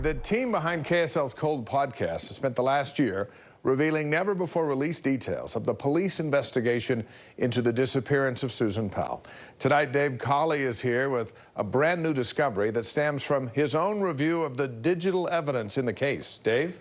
The team behind KSL's Cold podcast has spent the last year revealing never-before-released details of the police investigation into the disappearance of Susan Powell. Tonight, Dave Colley is here with a brand-new discovery that stems from his own review of the digital evidence in the case. Dave?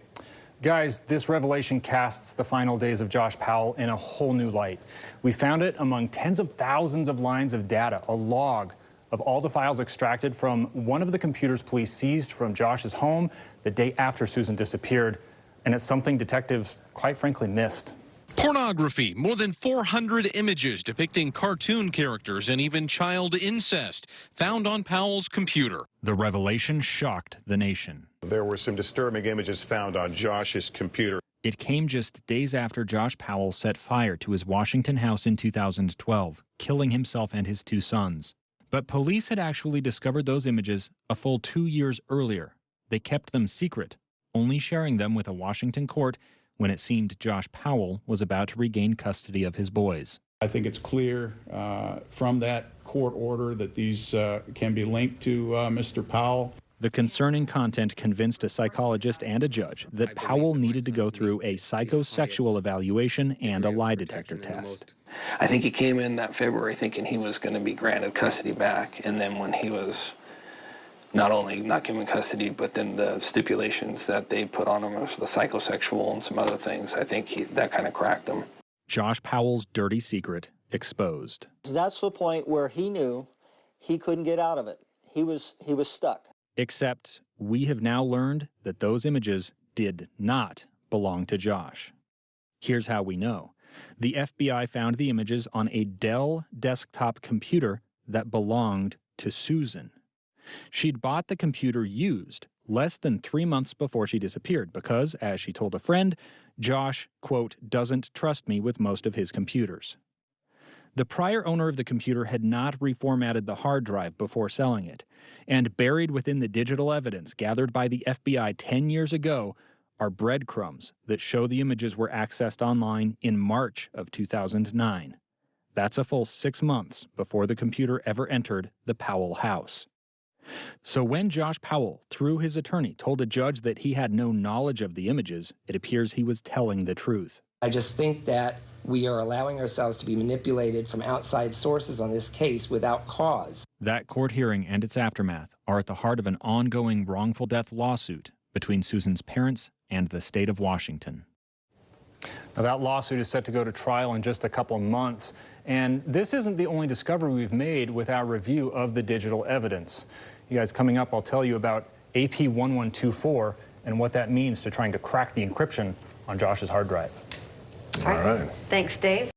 Guys, this revelation casts the final days of Josh Powell in a whole new light. We found it among tens of thousands of lines of data, a log of all the files extracted from one of the computers police seized from Josh's home the day after Susan disappeared. And it's something detectives, quite frankly, missed. Pornography, more than 400 images depicting cartoon characters and even child incest found on Powell's computer. The revelation shocked the nation. There were some disturbing images found on Josh's computer. It came just days after Josh Powell set fire to his Washington house in 2012, killing himself and his two sons. But police had actually discovered those images a full 2 years earlier. They kept them secret, only sharing them with a Washington court when it seemed Josh Powell was about to regain custody of his boys. I think it's clear from that court order that these can be linked to Mr. Powell. The concerning content convinced a psychologist and a judge that Powell needed to go through a psychosexual evaluation and a lie detector test. I think he came in that February thinking he was going to be granted custody back, and then when he was not only not given custody, but then the stipulations that they put on him was the psychosexual and some other things, I think that kind of cracked him. Josh Powell's dirty secret exposed. That's the point where he knew he couldn't get out of it. He was stuck. Except we have now learned that those images did not belong to Josh. Here's how we know. The FBI found the images on a Dell desktop computer that belonged to Susan. She'd bought the computer used less than 3 months before she disappeared because, as she told a friend, Josh, quote, doesn't trust me with most of his computers. The prior owner of the computer had not reformatted the hard drive before selling it, and buried within the digital evidence gathered by the FBI 10 years ago are breadcrumbs that show the images were accessed online in March of 2009. That's a full 6 months before the computer ever entered the Powell house. So when Josh Powell, through his attorney, told a judge that he had no knowledge of the images, it appears he was telling the truth. I just think that we are allowing ourselves to be manipulated from outside sources on this case without cause. That court hearing and its aftermath are at the heart of an ongoing wrongful death lawsuit between Susan's parents and the state of Washington. Now, that lawsuit is set to go to trial in just a couple of months. And this isn't the only discovery we've made with our review of the digital evidence. You guys, coming up, I'll tell you about AP 1124 and what that means to trying to crack the encryption on Josh's hard drive. All right. Thanks, Dave.